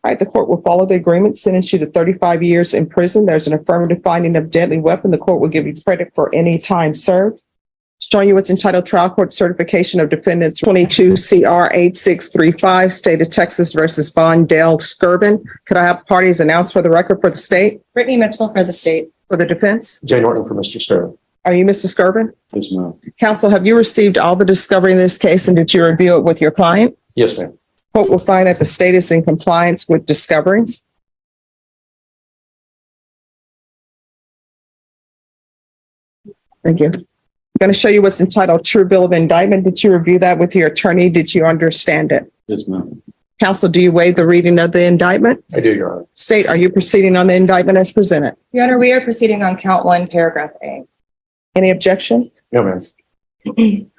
All right, the court will follow the agreement, sentence you to 35 years in prison. There's an affirmative finding of deadly weapon. The court will give you credit for any time served. Showing you what's entitled Trial Court Certification of Defendants 22 CR 8635, State of Texas versus Bondale Skirvin. Could I have parties announced for the record for the state? Brittany Mitchell for the state. For the defense? Jay Norton for Mr. Sterling. Are you Mr. Skirvin? Yes, ma'am. Counsel, have you received all the discovery in this case and did you review it with your client? Yes, ma'am. Court will find that the state is in compliance with discovery. Thank you. I'm going to show you what's entitled True Bill of Indictment. Did you review that with your attorney? Did you understand it? Yes, ma'am. Counsel, do you waive the reading of the indictment? I do, Your Honor. State, are you proceeding on the indictment as presented? Your Honor, we are proceeding on count 1, paragraph A. Any objection? No, ma'am.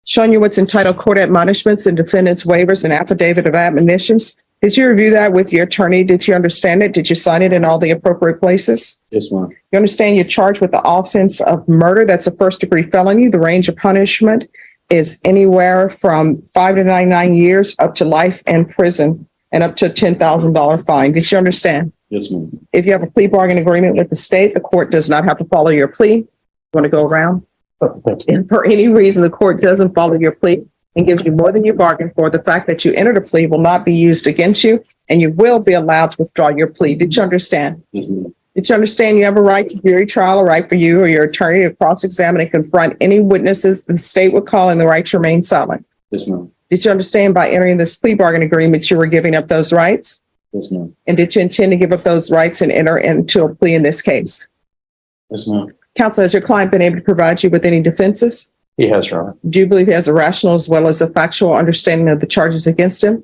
Showing you what's entitled Court Admonishments and Defendants Waivers and Affidavit of Admonitions. Did you review that with your attorney? Did you understand it? Did you sign it in all the appropriate places? Yes, ma'am. You understand you're charged with the offense of murder. That's a first-degree felony. The range of punishment is anywhere from 5 to 99 years up to life in prison and up to a $10,000 fine. Did you understand? Yes, ma'am. If you have a plea bargain agreement with the state, the court does not have to follow your plea. You want to go around? Thank you. If for any reason the court doesn't follow your plea and gives you more than you bargained for, the fact that you entered a plea will not be used against you and you will be allowed to withdraw your plea. Did you understand? Yes, ma'am. Did you understand you have a right to jury trial, a right for you or your attorney to cross-examine and confront any witnesses the state would call and the right to remain silent? Yes, ma'am. Did you understand by entering this plea bargain agreement you were giving up those rights? Yes, ma'am. And did you intend to give up those rights and enter into a plea in this case? Yes, ma'am. Counsel, has your client been able to provide you with any defenses? He has, Your Honor. Do you believe he has a rational as well as a factual understanding of the charges against him?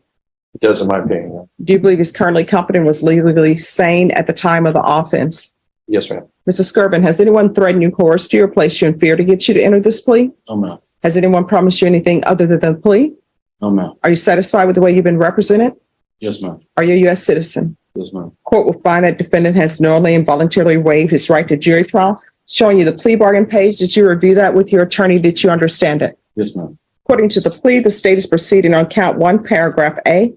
He does, in my opinion. Do you believe he's currently competent and was legally sane at the time of the offense? Yes, ma'am. Mrs. Skirvin, has anyone threatened you, coerced you, or placed you in fear to get you to enter this plea? No, ma'am. Has anyone promised you anything other than the plea? No, ma'am. Are you satisfied with the way you've been represented? Yes, ma'am. Are you a U.S. citizen? Yes, ma'am. Court will find that defendant has knowingly and voluntarily waived his right to jury trial. Showing you the plea bargain page. Did you review that with your attorney? Did you understand it? Yes, ma'am. According to the plea, the state is proceeding on count 1, paragraph A.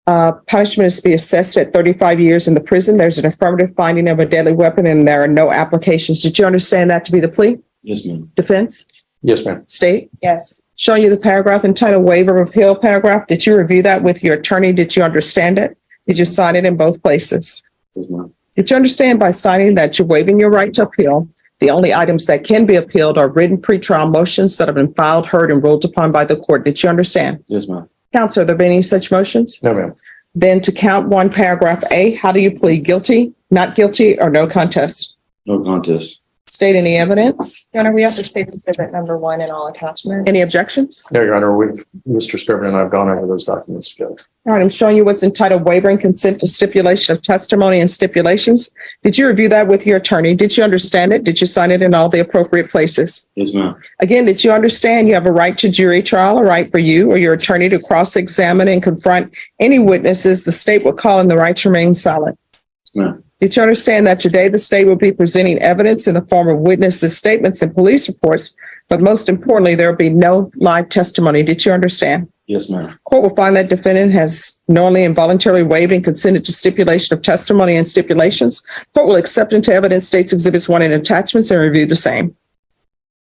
Punishment is to be assessed at 35 years in the prison. There's an affirmative finding of a deadly weapon and there are no applications. Did you understand that to be the plea? Yes, ma'am. Defense? Yes, ma'am. State? Yes. Showing you the paragraph entitled Waiver of Appeal paragraph. Did you review that with your attorney? Did you understand it? Did you sign it in both places? Yes, ma'am. Did you understand by signing that you're waiving your right to appeal? The only items that can be appealed are written pretrial motions that have been filed, heard, and ruled upon by the court. Did you understand? Yes, ma'am. Counsel, have there been any such motions? No, ma'am. Then to count 1, paragraph A, how do you plead? Guilty, not guilty, or no contest? No contest. State any evidence? Your Honor, we have to state exhibit number 1 in all attachments. Any objections? No, Your Honor. Mr. Scrivener and I have gone over those documents together. All right, I'm showing you what's entitled Waiver and Consent to Stipulation of Testimony and Stipulations. Did you review that with your attorney? Did you understand it? Did you sign it in all the appropriate places? Yes, ma'am. Again, did you understand you have a right to jury trial, a right for you or your attorney to cross-examine and confront any witnesses the state will call and the right to remain silent? Yes, ma'am. Did you understand that today the state will be presenting evidence in the form of witnesses' statements and police reports, but most importantly, there will be no live testimony? Did you understand? Yes, ma'am. Court will find that defendant has knowingly and voluntarily waived and consented to stipulation of testimony and stipulations. Court will accept into evidence states exhibits 1 and attachments and review the same.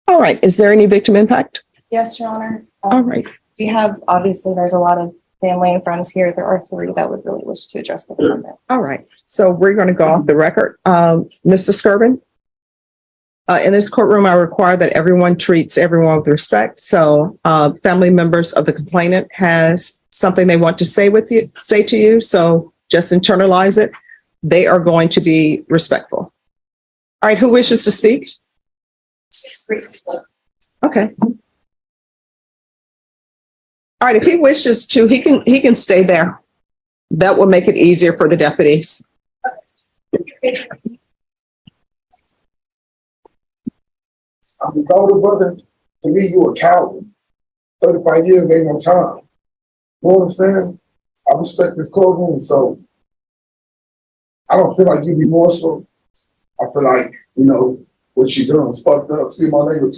All right. Is there any victim impact? Yes, Your Honor. All right. We have, obviously, there's a lot of family and friends here. There are 3 that would really wish to address the defendant. All right. So we're going to go off the record. Mr. Skirvin, in this courtroom, I require that everyone treats everyone with respect. So family members of the complainant has something they want to say to you. So just internalize it. They are going to be respectful. All right. Who wishes to speak? Okay. All right. If he wishes to, he can stay there. That will make it easier for the deputies. I'm told, brother, to me, you a coward. 35 years ain't no time. You know what I'm saying? I respect this courtroom, so I don't feel like you remorseful. I feel like, what you're doing is fucked up. See my language.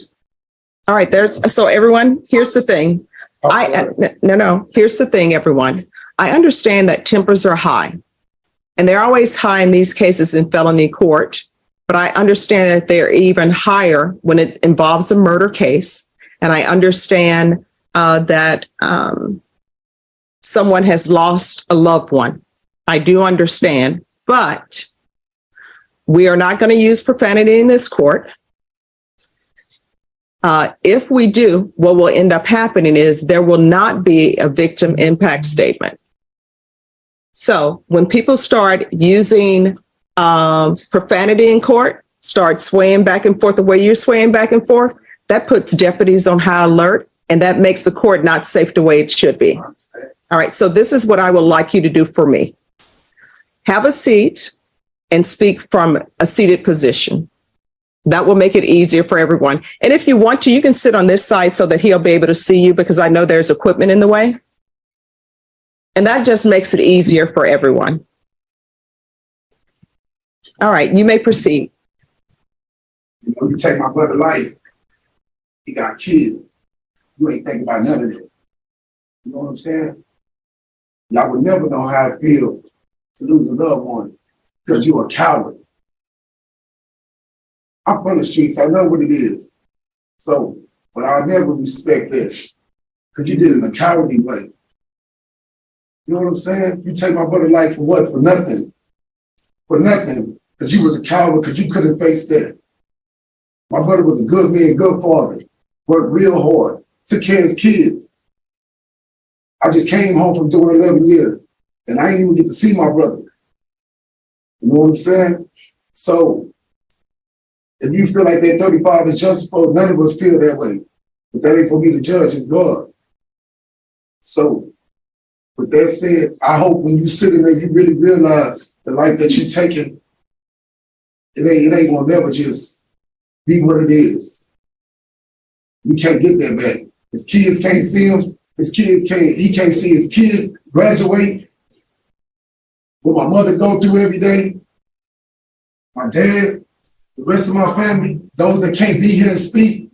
All right, so everyone, here's the thing. No. Here's the thing, everyone. I understand that tempers are high, and they're always high in these cases in felony court. But I understand that they're even higher when it involves a murder case. And I understand that someone has lost a loved one. I do understand, but we are not going to use profanity in this court. If we do, what will end up happening is there will not be a victim impact statement. So when people start using profanity in court, start swaying back and forth the way you're swaying back and forth, that puts deputies on high alert, and that makes the court not safe the way it should be. All right, so this is what I would like you to do for me. Have a seat and speak from a seated position. That will make it easier for everyone. And if you want to, you can sit on this side so that he'll be able to see you, because I know there's equipment in the way. And that just makes it easier for everyone. All right, you may proceed. You know, you take my brother life, he got kids. You ain't thinking about none of it. You know what I'm saying? Y'all would never know how it feels to lose a loved one because you're a coward. I'm from the streets, I know what it is. So, but I'll never respect this because you did it in a cowardly way. You know what I'm saying? You take my brother's life for what? For nothing. For nothing. Because you was a coward, because you couldn't face that. My brother was a good man, good father. Worked real hard. Took care of his kids. I just came home from doing 11 years. And I didn't even get to see my brother. You know what I'm saying? So, if you feel like that 35 is justified, none of us feel that way. But that ain't for me to judge, it's God. So, with that said, I hope when you sit in there, you really realize the life that you're taking, it ain't gonna never just be what it is. You can't get that back. His kids can't see him. He can't see his kids graduate. What my mother go through every day, my dad, the rest of my family, those that can't be here and speak.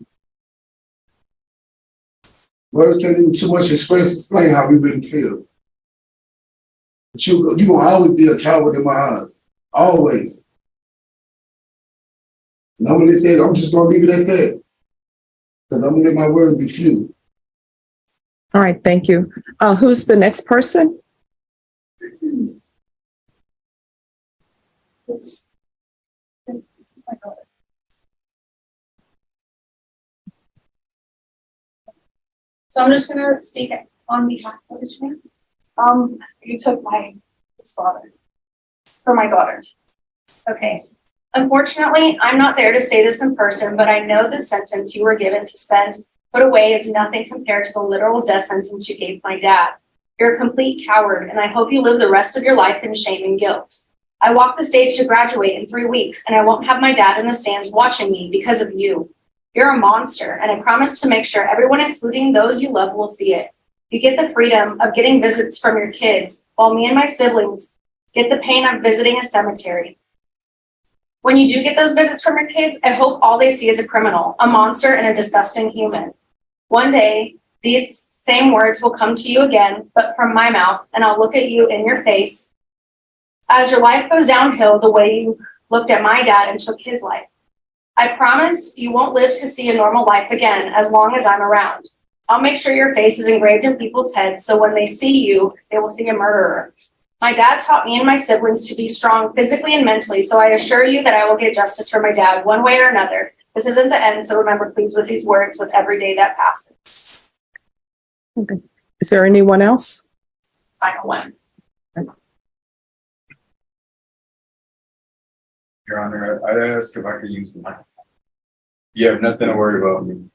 Words can't even too much explain how we really feel. But you're gonna always be a coward in my eyes. Always. And I'm just gonna leave it at that. Because I'm gonna let my words be few. All right, thank you. Who's the next person? So I'm just gonna speak on behalf of the twin. You took his father for my daughter. Okay. Unfortunately, I'm not there to say this in person, but I know the sentence you were given to spend put away is nothing compared to the literal death sentence you gave my dad. You're a complete coward, and I hope you live the rest of your life in shame and guilt. I walk the stage to graduate in 3 weeks, and I won't have my dad in the stands watching me because of you. You're a monster, and I promise to make sure everyone, including those you love, will see it. You get the freedom of getting visits from your kids, while me and my siblings get the pain of visiting a cemetery. When you do get those visits from your kids, I hope all they see is a criminal, a monster, and a disgusting human. One day, these same words will come to you again, but from my mouth, and I'll look at you in your face as your life goes downhill the way you looked at my dad and took his life. I promise you won't live to see a normal life again as long as I'm around. I'll make sure your face is engraved in people's heads so when they see you, they will see a murderer. My dad taught me and my siblings to be strong physically and mentally, so I assure you that I will get justice for my dad one way or another. This isn't the end, so remember, please, with these words with every day that passes. Okay. Is there anyone else? Final one. Your Honor, I'd ask if I could use the microphone. You have nothing to worry about me.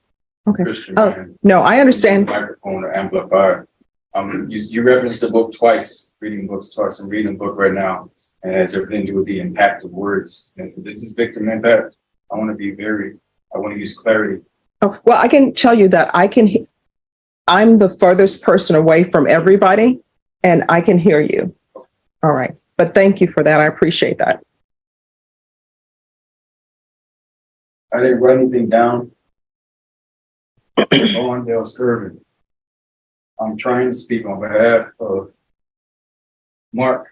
Okay. Christian, Oh, man. no, I understand. Microphone or amplifier. You referenced the book twice, reading books twice. I'm reading a book right now, and it has everything to do with the impact of words. And if this is victim impact, I want to use clarity. Oh, well, I can tell you that I'm the furthest person away from everybody, and I can hear you. All right. But thank you for that. I appreciate that. I didn't write anything down. On Dale Skirvin. I'm trying to speak on behalf of Mark,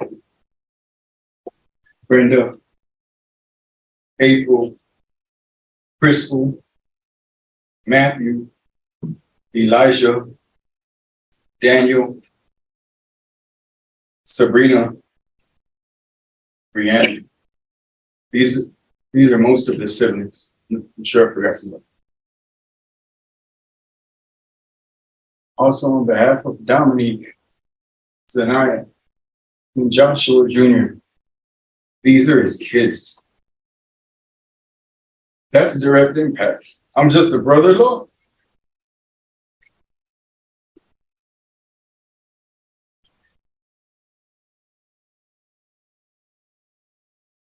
Brenda, April, Crystal, Matthew, Elijah, Daniel, Sabrina, Brianna. These are most of the siblings. I'm sure I forgot some. Also on behalf of Dominique, Zanaya, and Joshua Jr. These are his kids. That's direct impact. I'm just a brother-in-law.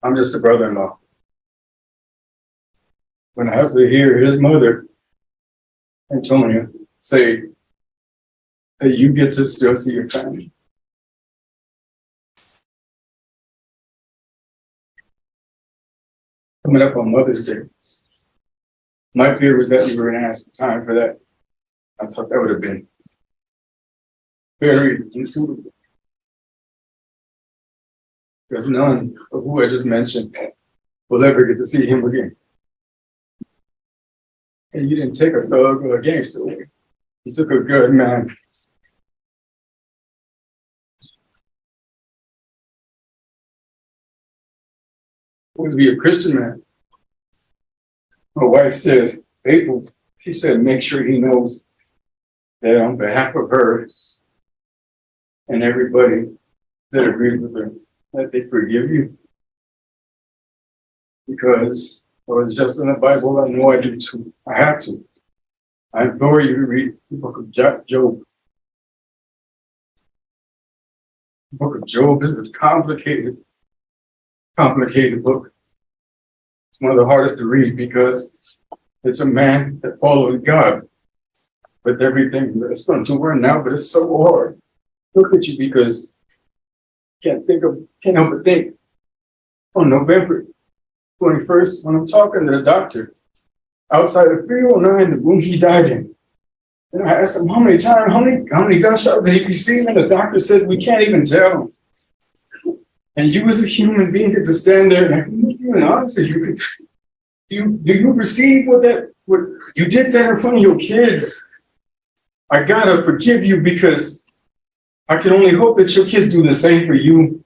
I'm just a brother-in-law. When I have to hear his mother, Antonia, say that you get to still see your family. Coming up on Mother's Day. My fear was that you were going to ask for time for that. I thought that would have been very unsuitable. Because none of who I just mentioned will ever get to see him again. And you didn't take a thug or a gangster away. You took a good man. Always be a Christian man. My wife said, April, she said, make sure he knows that on behalf of her and everybody that agreed with her, that they forgive you. Because well, it's just in the Bible, I know I do too. I have to. I implore you to read the book of Job. The book of Job is a complicated book. It's one of the hardest to read because it's a man that followed God with everything that's going to learn now, but it's so hard. Look at you because can't help but think on November 21st, when I'm talking to the doctor outside of 309, the room he died in. And I asked him how many gunshots did he receive? And the doctor says, we can't even tell. And you as a human being get to stand there and I can be honest with you. Do you receive what you did that in front of your kids? I gotta forgive you because I can only hope that your kids do the same for you.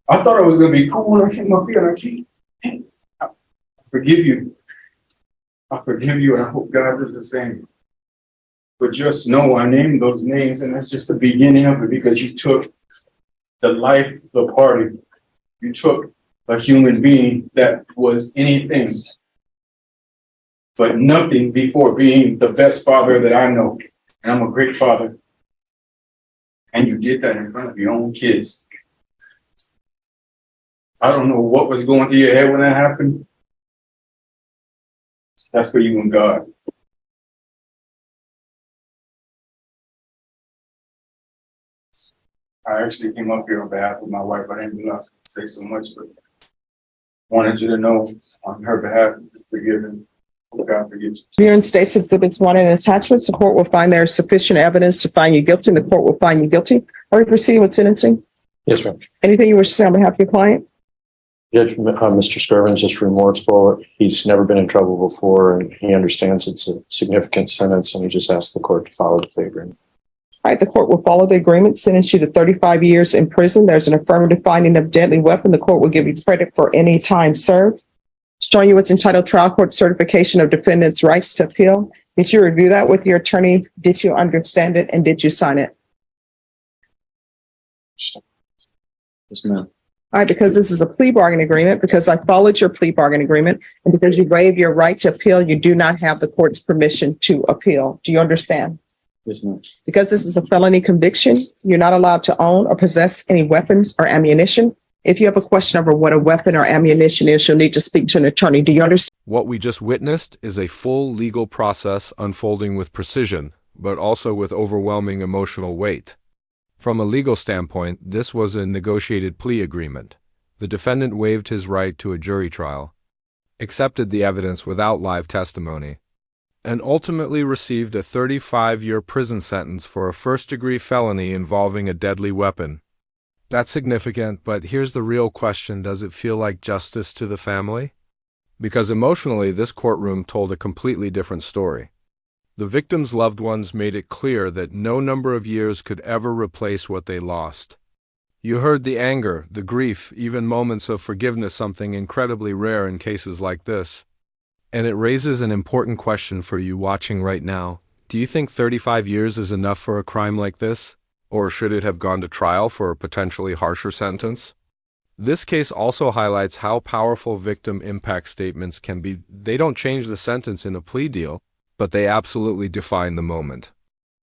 I thought I was gonna be cool when I came up here and I can't. I forgive you. I forgive you and I hope God does the same. But just know I named those names and that's just the beginning of it because you took the life of the party. You took a human being that was anything but nothing before being the best father that I know. And I'm a great father. And you did that in front of your own kids. I don't know what was going through your head when that happened. That's for you and God. I actually came up here on behalf of my wife. I didn't realize I could say so much, but wanted you to know on her behalf, forgiven. God forgives you. Here in States Exhibits 1 and attachments, the court will find there is sufficient evidence to find you guilty, and the court will find you guilty. Are we proceeding with sentencing? Yes, ma'am. Anything you wish to say on behalf of your client? Judge, Mr. Skirvin is just remorseful. He's never been in trouble before and he understands it's a significant sentence and he just asked the court to follow the plea agreement. All right, the court will follow the agreement, sentence you to 35 years in prison. There's an affirmative finding of deadly weapon. The court will give you credit for any time served. Showing you what's entitled Trial Court Certification of Defendant's Rights to Appeal. Did you review that with your attorney? Did you understand it? And did you sign it? Yes, ma'am. All right, because this is a plea bargain agreement, because I followed your plea bargain agreement, and because you waived your right to appeal, you do not have the court's permission to appeal. Do you understand? Yes, ma'am. Because this is a felony conviction, you're not allowed to own or possess any weapons or ammunition. If you have a question over what a weapon or ammunition is, you'll need to speak to an attorney. Do you understand? What we just witnessed is a full legal process unfolding with precision, but also with overwhelming emotional weight. From a legal standpoint, this was a negotiated plea agreement. The defendant waived his right to a jury trial, accepted the evidence without live testimony, and ultimately received a 35-year prison sentence for a first-degree felony involving a deadly weapon. That's significant, but here's the real question: does it feel like justice to the family? Because emotionally, this courtroom told a completely different story. The victim's loved ones made it clear that no number of years could ever replace what they lost. You heard the anger, the grief, even moments of forgiveness, something incredibly rare in cases like this. And it raises an important question for you watching right now. Do you think 35 years is enough for a crime like this? Or should it have gone to trial for a potentially harsher sentence? This case also highlights how powerful victim impact statements can be. They don't change the sentence in a plea deal, but they absolutely define the moment.